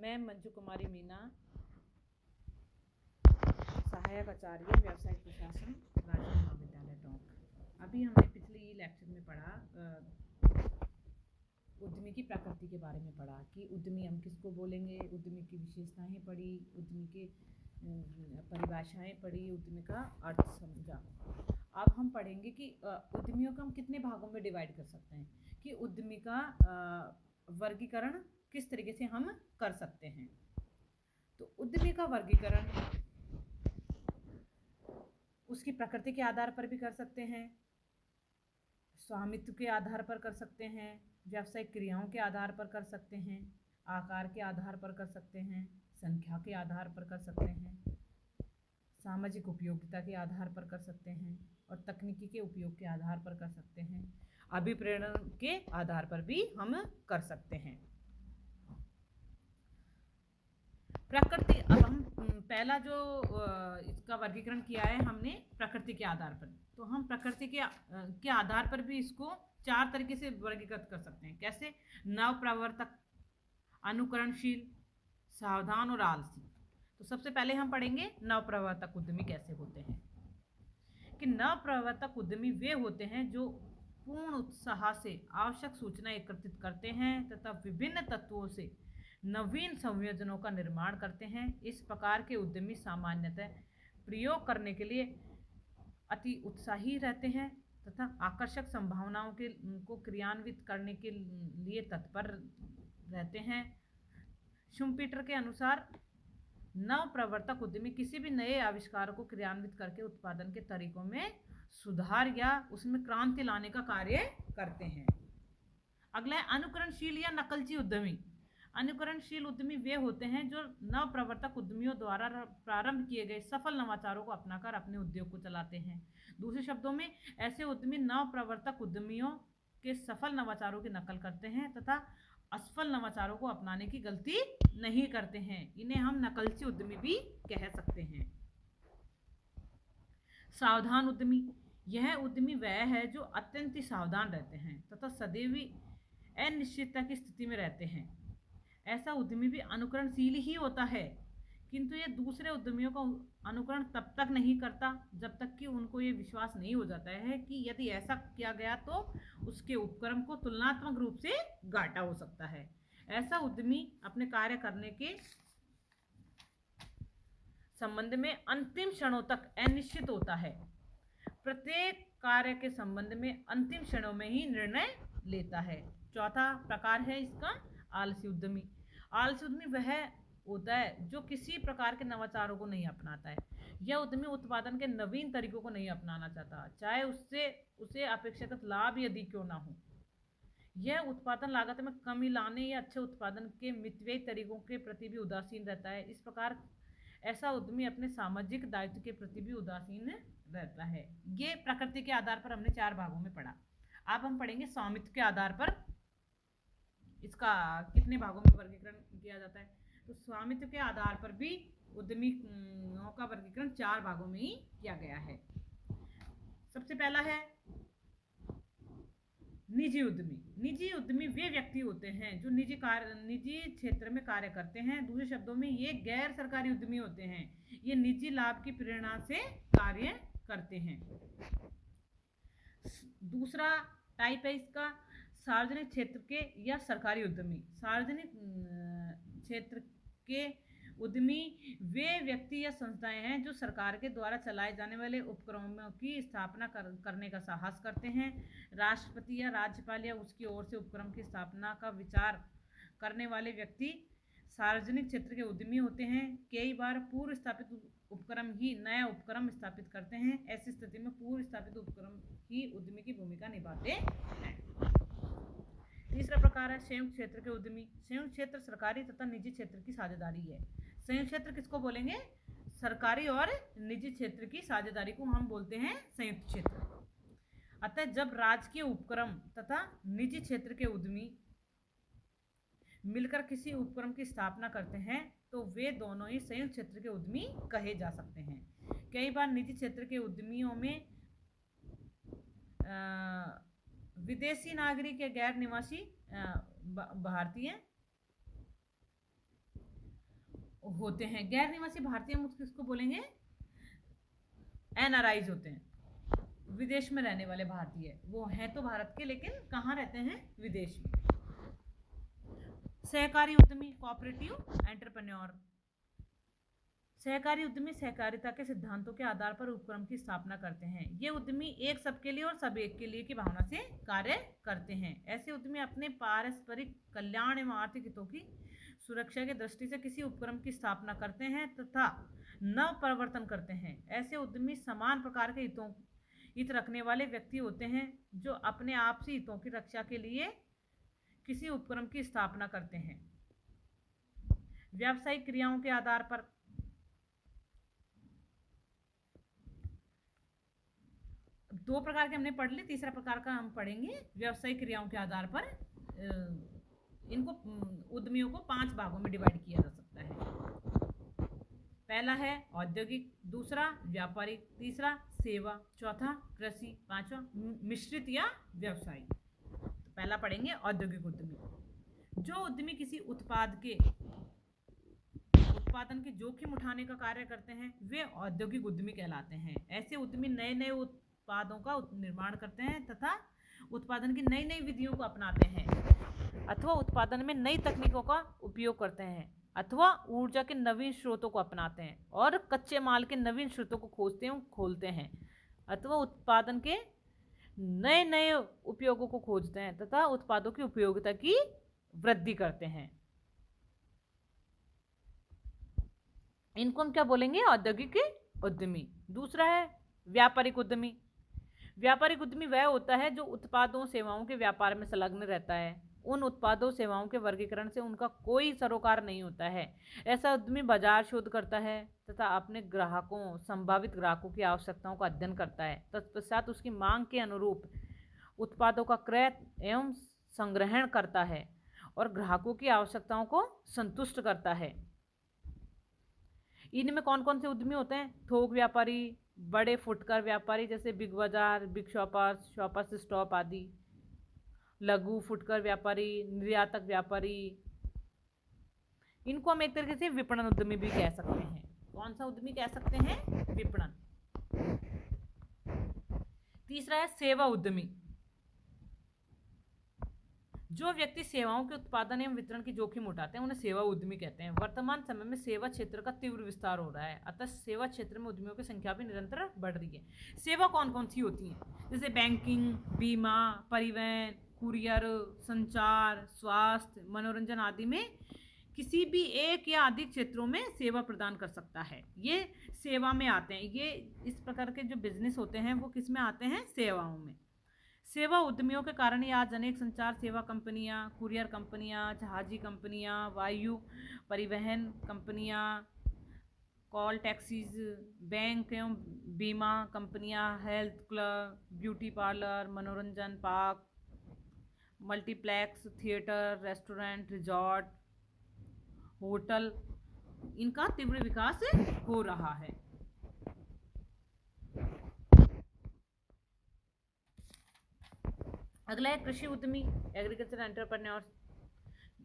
मैं मंजू कुमारी मीना, सहायक आचार्य व्यावसायिक प्रशासन, राजकीय महाविद्यालय टोंक। अभी हमने पिछले लेक्चर में पढ़ा उद्यमी की प्रकृति के बारे में पढ़ा कि उद्यमी हम किसको बोलेंगे, उद्यमी की विशेषताएं पढ़ी, उद्यमी के परिभाषाएं पढ़ी, उद्यमी का अर्थ समझा। अब हम पढ़ेंगे कि उद्यमियों को हम कितने भागों में डिवाइड कर सकते हैं, कि उद्यमी का वर्गीकरण किस तरीके से हम कर सकते हैं। तो उद्यमी का वर्गीकरण उसकी प्रकृति के आधार पर भी कर सकते हैं, स्वामित्व के आधार पर कर सकते हैं, व्यावसायिक क्रियाओं के आधार पर कर सकते हैं, आकार के आधार पर कर सकते हैं, संख्या के आधार पर कर सकते हैं, सामाजिक उपयोगिता के आधार पर कर सकते हैं और तकनीकी के उपयोग के आधार पर कर सकते हैं, अभिप्रेरण के आधार पर भी हम कर सकते हैं। प्रकृति, अब हम पहला जो इसका वर्गीकरण किया है हमने प्रकृति के आधार पर, तो हम प्रकृति के आधार पर भी इसको 4 तरीके से वर्गीकृत कर सकते हैं। कैसे? नवप्रवर्तक, अनुकरणशील, सावधान और आलसी। तो सबसे पहले हम पढ़ेंगे नवप्रवर्तक उद्यमी कैसे होते हैं। कि नवप्रवर्तक उद्यमी वे होते हैं जो पूर्ण उत्साह से आवश्यक सूचना एकत्रित करते हैं तथा विभिन्न तत्वों से नवीन संयोजनों का निर्माण करते हैं। इस प्रकार के उद्यमी सामान्यतः प्रयोग करने के लिए अति उत्साही रहते हैं तथा आकर्षक संभावनाओं को क्रियान्वित करने के लिए तत्पर रहते हैं। शुम्पीटर के अनुसार नवप्रवर्तक उद्यमी किसी भी नए आविष्कार को क्रियान्वित करके उत्पादन के तरीकों में सुधार या उसमें क्रांति लाने का कार्य करते हैं। अगला है अनुकरणशील या नकलची उद्यमी। अनुकरणशील उद्यमी वे होते हैं जो नवप्रवर्तक उद्यमियों द्वारा प्रारंभ किए गए सफल नवाचारों को अपनाकर अपने उद्योग को चलाते हैं। दूसरे शब्दों में, ऐसे उद्यमी नवप्रवर्तक उद्यमियों के सफल नवाचारों की नकल करते हैं तथा असफल नवाचारों को अपनाने की गलती नहीं करते हैं। इन्हें हम नकलची उद्यमी भी कह सकते हैं। सावधान उद्यमी, यह उद्यमी वह है जो अत्यंत ही सावधान रहते हैं तथा सदैव अनिश्चितता की स्थिति में रहते हैं। ऐसा उद्यमी भी अनुकरणशील ही होता है, किंतु ये दूसरे उद्यमियों का अनुकरण तब तक नहीं करता जब तक कि उनको ये विश्वास नहीं हो जाता है कि यदि ऐसा किया गया तो उसके उपक्रम को तुलनात्मक रूप से घाटा हो सकता है। ऐसा उद्यमी अपने कार्य करने के संबंध में अंतिम क्षणों तक अनिश्चित होता है। प्रत्येक कार्य के संबंध में अंतिम क्षणों में ही निर्णय लेता है। चौथा प्रकार है इसका आलसी उद्यमी। आलसी उद्यमी वह होता है जो किसी प्रकार के नवाचारों को नहीं अपनाता है। यह उद्यमी उत्पादन के नवीन तरीकों को नहीं अपनाना चाहता, चाहे उसे अपेक्षाकृत लाभ यदि क्यों ना हो। यह उत्पादन लागत में कमी लाने या अच्छे उत्पादन के मितव्ययी तरीकों के प्रति भी उदासीन रहता है। इस प्रकार ऐसा उद्यमी अपने सामाजिक दायित्व के प्रति भी उदासीन रहता है। ये प्रकृति के आधार पर हमने 4 भागों में पढ़ा। अब हम पढ़ेंगे स्वामित्व के आधार पर इसका कितने भागों में वर्गीकरण किया जाता है। तो स्वामित्व के आधार पर भी उद्यमियों का वर्गीकरण 4 भागों में ही किया गया है। सबसे पहला है निजी उद्यमी। निजी उद्यमी वे व्यक्ति होते हैं जो निजी क्षेत्र में कार्य करते हैं। दूसरे शब्दों में ये गैर सरकारी उद्यमी होते हैं। ये निजी लाभ की प्रेरणा से कार्य करते हैं। दूसरा टाइप है इसका सार्वजनिक क्षेत्र के या सरकारी उद्यमी। सार्वजनिक क्षेत्र के उद्यमी वे व्यक्ति या संस्थाएं हैं जो सरकार के द्वारा चलाए जाने वाले उपक्रमों की स्थापना करने का साहस करते हैं। राष्ट्रपति या राज्यपाल या उसकी ओर से उपक्रम की स्थापना का विचार करने वाले व्यक्ति सार्वजनिक क्षेत्र के उद्यमी होते हैं। कई बार पूर्व स्थापित उपक्रम ही नया उपक्रम स्थापित करते हैं। ऐसी स्थिति में पूर्व स्थापित उपक्रम ही उद्यमी की भूमिका निभाते हैं। तीसरा प्रकार है संयुक्त क्षेत्र के उद्यमी। संयुक्त क्षेत्र सरकारी तथा निजी क्षेत्र की साझेदारी है। संयुक्त क्षेत्र किसको बोलेंगे? सरकारी और निजी क्षेत्र की साझेदारी को हम बोलते हैं संयुक्त क्षेत्र। अतः जब राजकीय उपक्रम तथा निजी क्षेत्र के उद्यमी मिलकर किसी उपक्रम की स्थापना करते हैं तो वे दोनों ही संयुक्त क्षेत्र के उद्यमी कहे जा सकते हैं। कई बार निजी क्षेत्र के उद्यमियों में विदेशी नागरिक या गैर निवासी भारतीय होते हैं। गैर निवासी भारतीय हम किसको बोलेंगे? एनआरआईज होते हैं, विदेश में रहने वाले भारतीय। वो हैं तो भारत के, लेकिन कहाँ रहते हैं? विदेश में। सहकारी उद्यमी, कोऑपरेटिव एंटरप्रेन्योर। सहकारी उद्यमी सहकारिता के सिद्धांतों के आधार पर उपक्रम की स्थापना करते हैं। ये उद्यमी एक सबके लिए और सब एक के लिए की भावना से कार्य करते हैं। ऐसे उद्यमी अपने पारस्परिक कल्याण एवं आर्थिक हितों की सुरक्षा की दृष्टि से किसी उपक्रम की स्थापना करते हैं तथा नव प्रवर्तन करते हैं। ऐसे उद्यमी समान प्रकार के हित रखने वाले व्यक्ति होते हैं जो अपने आपसी हितों की रक्षा के लिए किसी उपक्रम की स्थापना करते हैं। व्यावसायिक क्रियाओं के आधार पर दो प्रकार के हमने पढ़ लिए, तीसरा प्रकार का हम पढ़ेंगे। व्यावसायिक क्रियाओं के आधार पर इनको उद्यमियों को 5 भागों में डिवाइड किया जा सकता है। पहला है औद्योगिक, दूसरा व्यापारिक, तीसरा सेवा, चौथा कृषि, पांचवा मिश्रित या व्यवसायिक। तो पहला पढ़ेंगे औद्योगिक उद्यमी। जो उद्यमी किसी उत्पादन के जोखिम उठाने का कार्य करते हैं वे औद्योगिक उद्यमी कहलाते हैं। ऐसे उद्यमी नए नए उत्पादों का निर्माण करते हैं तथा उत्पादन की नई नई विधियों को अपनाते हैं अथवा उत्पादन में नई तकनीकों का उपयोग करते हैं अथवा ऊर्जा के नवीन स्रोतों को अपनाते हैं और कच्चे माल के नवीन स्रोतों को खोलते हैं अथवा उत्पादन के नए नए उपयोगों को खोजते हैं तथा उत्पादों की उपयोगिता की वृद्धि करते हैं। इनको हम क्या बोलेंगे? औद्योगिक उद्यमी। दूसरा है व्यापारिक उद्यमी। व्यापारिक उद्यमी वह होता है जो उत्पादों सेवाओं के व्यापार में संलग्न रहता है। उन उत्पादों सेवाओं के वर्गीकरण से उनका कोई सरोकार नहीं होता है। ऐसा उद्यमी बाजार शोध करता है तथा अपने संभावित ग्राहकों की आवश्यकताओं का अध्ययन करता है। तत्पश्चात उसकी मांग के अनुरूप उत्पादों का क्रय एवं संग्रहण करता है और ग्राहकों की आवश्यकताओं को संतुष्ट करता है। इनमें कौन कौन से उद्यमी होते हैं? थोक व्यापारी, बड़े फुटकर व्यापारी जैसे बिग बाजार, बिग शॉपर्स, शॉपर्स स्टॉप आदि, लघु फुटकर व्यापारी, निर्यातक व्यापारी। इनको हम एक तरीके से विपणन उद्यमी भी कह सकते हैं। कौन सा उद्यमी कह सकते हैं? विपणन। तीसरा है सेवा उद्यमी। जो व्यक्ति सेवाओं के उत्पादन एवं वितरण की जोखिम उठाते हैं उन्हें सेवा उद्यमी कहते हैं। वर्तमान समय में सेवा क्षेत्र का तीव्र विस्तार हो रहा है, अतः सेवा क्षेत्र में उद्यमियों की संख्या भी निरंतर बढ़ रही है। सेवा कौन कौन सी होती हैं? जैसे बैंकिंग, बीमा, परिवहन, कुरियर, संचार, स्वास्थ्य, मनोरंजन आदि में किसी भी एक या अधिक क्षेत्रों में सेवा प्रदान कर सकता है। ये सेवा में आते हैं। ये इस प्रकार के जो बिजनेस होते हैं वो किस में आते हैं? सेवाओं में। सेवा उद्यमियों के कारण ही आज अनेक संचार सेवा कंपनियां, कुरियर कंपनियां, जहाजी कंपनियां, वायु परिवहन कंपनियां, कॉल टैक्सीज, बैंक एवं बीमा कंपनियां, हेल्थ क्लब, ब्यूटी पार्लर, मनोरंजन park, multiplex, theatre, restaurant, resort, hotel, इनका तीव्र विकास हो रहा है। अगला है कृषि उद्यमी, एग्रीकल्चर एंटरप्रेन्योर्स।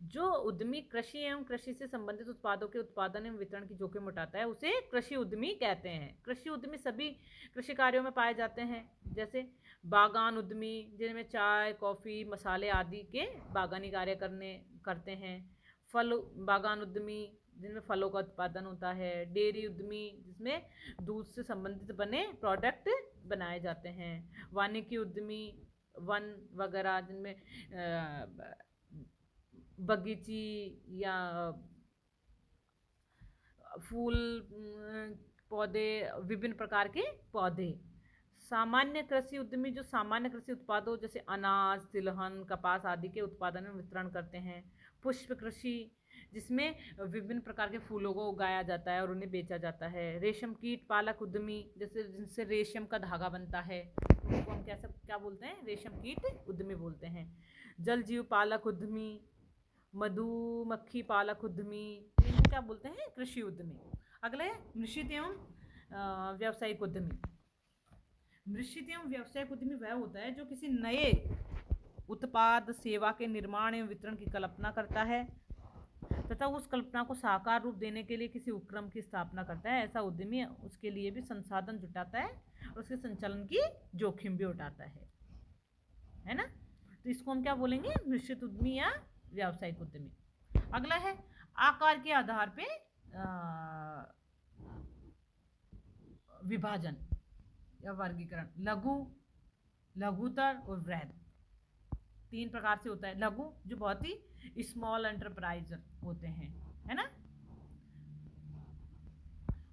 जो उद्यमी कृषि एवं कृषि से संबंधित उत्पादों के उत्पादन एवं वितरण की जोखिम उठाता है उसे कृषि उद्यमी कहते हैं। कृषि उद्यमी सभी कृषि कार्यों में पाए जाते हैं, जैसे बागान उद्यमी जिनमें चाय, कॉफ़ी, मसाले आदि के बागानी कार्य करते हैं। फल बागान उद्यमी जिनमें फलों का उत्पादन होता है। डेयरी उद्यमी जिसमें दूध से संबंधित बने प्रोडक्ट बनाए जाते हैं। वानिकी उद्यमी वन वगैरह जिनमें बगीची या फूल पौधे, विभिन्न प्रकार के पौधे। सामान्य कृषि उद्यमी जो सामान्य कृषि उत्पादों जैसे अनाज, तिलहन, कपास आदि के उत्पादन में वितरण करते हैं। पुष्प कृषि जिसमें विभिन्न प्रकार के फूलों को उगाया जाता है और उन्हें बेचा जाता है। रेशम कीट पालक उद्यमी जैसे जिनसे रेशम का धागा बनता है उनको हम क्या बोलते हैं? रेशम कीट उद्यमी बोलते हैं। जल जीव पालक उद्यमी, मधुमक्खी पालक उद्यमी, इनको क्या बोलते हैं? कृषि उद्यमी। अगला है मिश्रित एवं व्यावसायिक उद्यमी। मिश्रित एवं व्यावसायिक उद्यमी वह होता है जो किसी नए उत्पाद सेवा के निर्माण एवं वितरण की कल्पना करता है तथा उस कल्पना को साकार रूप देने के लिए किसी उपक्रम की स्थापना करता है। ऐसा उद्यमी उसके लिए भी संसाधन जुटाता है और उसके संचालन की जोखिम भी उठाता है ना। तो इसको हम क्या बोलेंगे, मिश्रित उद्यमी या व्यावसायिक उद्यमी। अगला है आकार के आधार पे विभाजन या वर्गीकरण। लघु, लघुतर और वृहद, 3 प्रकार से होता है। लघु जो बहुत ही स्मॉल एंटरप्राइज होते हैं, है ना,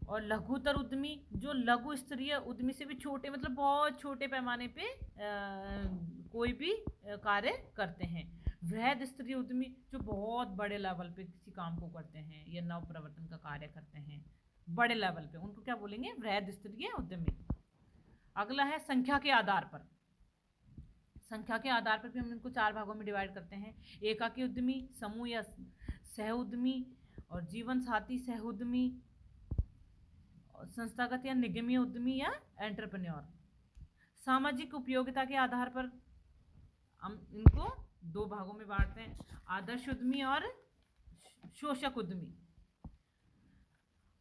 और लघुतर उद्यमी जो लघु स्तरीय उद्यमी से भी छोटे, मतलब बहुत छोटे पैमाने पे कोई भी कार्य करते हैं। वृहद स्तरीय उद्यमी जो बहुत बड़े लेवल पे किसी काम को करते हैं या नव प्रवर्तन का कार्य करते हैं बड़े लेवल पे, उनको क्या बोलेंगे, वृहद स्तरीय उद्यमी। अगला है संख्या के आधार पर। संख्या के आधार पर भी हम इनको 4 भागों में डिवाइड करते हैं। एकाकी उद्यमी, समूह या सह उद्यमी, और जीवन साथी सह उद्यमी, संस्थागत या निगमीय उद्यमी या एंटरप्रेन्योर। सामाजिक उपयोगिता के आधार पर हम इनको 2 भागों में बांटते हैं, आदर्श उद्यमी और शोषक उद्यमी।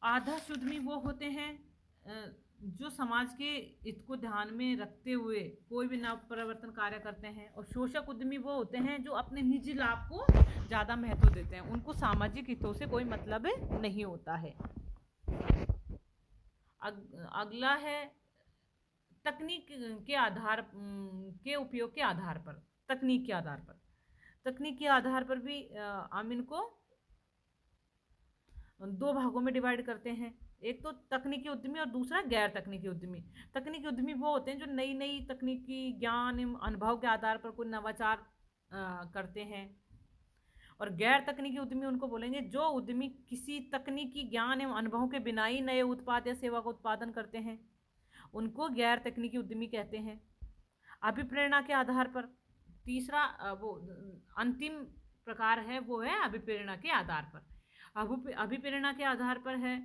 आदर्श उद्यमी वो होते हैं जो समाज के हित को ध्यान में रखते हुए कोई भी नव परिवर्तन कार्य करते हैं, और शोषक उद्यमी वो होते हैं जो अपने निजी लाभ को ज़्यादा महत्व देते हैं, उनको सामाजिक हितों से कोई मतलब नहीं होता है। अगला है तकनीक के आधार के उपयोग के आधार पर। तकनीक के आधार पर, तकनीक के आधार पर भी हम इनको 2 भागों में डिवाइड करते हैं। एक तो तकनीकी उद्यमी और दूसरा गैर तकनीकी उद्यमी। तकनीकी उद्यमी वो होते हैं जो नई नई तकनीकी ज्ञान एवं अनुभव के आधार पर कोई नवाचार करते हैं, और गैर तकनीकी उद्यमी उनको बोलेंगे जो उद्यमी किसी तकनीकी ज्ञान एवं अनुभव के बिना ही नए उत्पाद या सेवा का उत्पादन करते हैं, उनको गैर तकनीकी उद्यमी कहते हैं। अभिप्रेरणा के आधार पर तीसरा वो अंतिम प्रकार है, वो है अभिप्रेरणा के आधार पर। अभिप्रेरणा के आधार पर है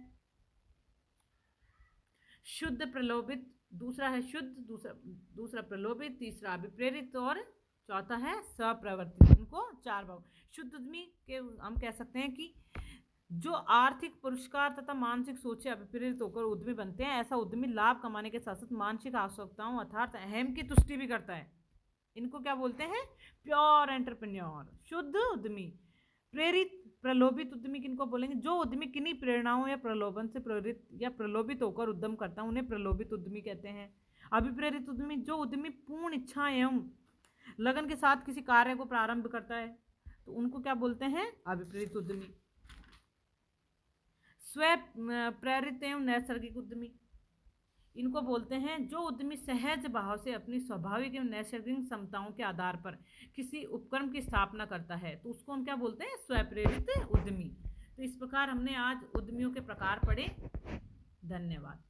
शुद्ध प्रलोभित, दूसरा है शुद्ध, दूसरा प्रलोभित, तीसरा अभिप्रेरित, और चौथा है सप्रवर्तित। इनको 4 भाग। शुद्ध उद्यमी के हम कह सकते हैं कि जो आर्थिक पुरस्कार तथा मानसिक सोच से अभिप्रेरित होकर उद्यमी बनते हैं, ऐसा उद्यमी लाभ कमाने के साथ साथ मानसिक आवश्यकताओं अर्थात अहम की तुष्टि भी करता है। इनको क्या बोलते हैं, प्योर एंटरप्रेन्योर, शुद्ध उद्यमी। प्रेरित प्रलोभित उद्यमी किनको बोलेंगे, जो उद्यमी किन्हीं प्रेरणाओं या प्रलोभन से प्रेरित या प्रलोभित होकर उद्यम करता है, उन्हें प्रलोभित उद्यमी कहते हैं। अभिप्रेरित उद्यमी जो उद्यमी पूर्ण इच्छा एवं लगन के साथ किसी कार्य को प्रारंभ करता है, तो उनको क्या बोलते हैं, अभिप्रेरित उद्यमी। स्व प्रेरित एवं नैसर्गिक उद्यमी, इनको बोलते हैं जो उद्यमी सहज भाव से अपनी स्वाभाविक एवं नैसर्गिक क्षमताओं के आधार पर किसी उपक्रम की स्थापना करता है, तो उसको हम क्या बोलते हैं, स्वप्रेरित उद्यमी। तो इस प्रकार हमने आज उद्यमियों के प्रकार पढ़े। धन्यवाद।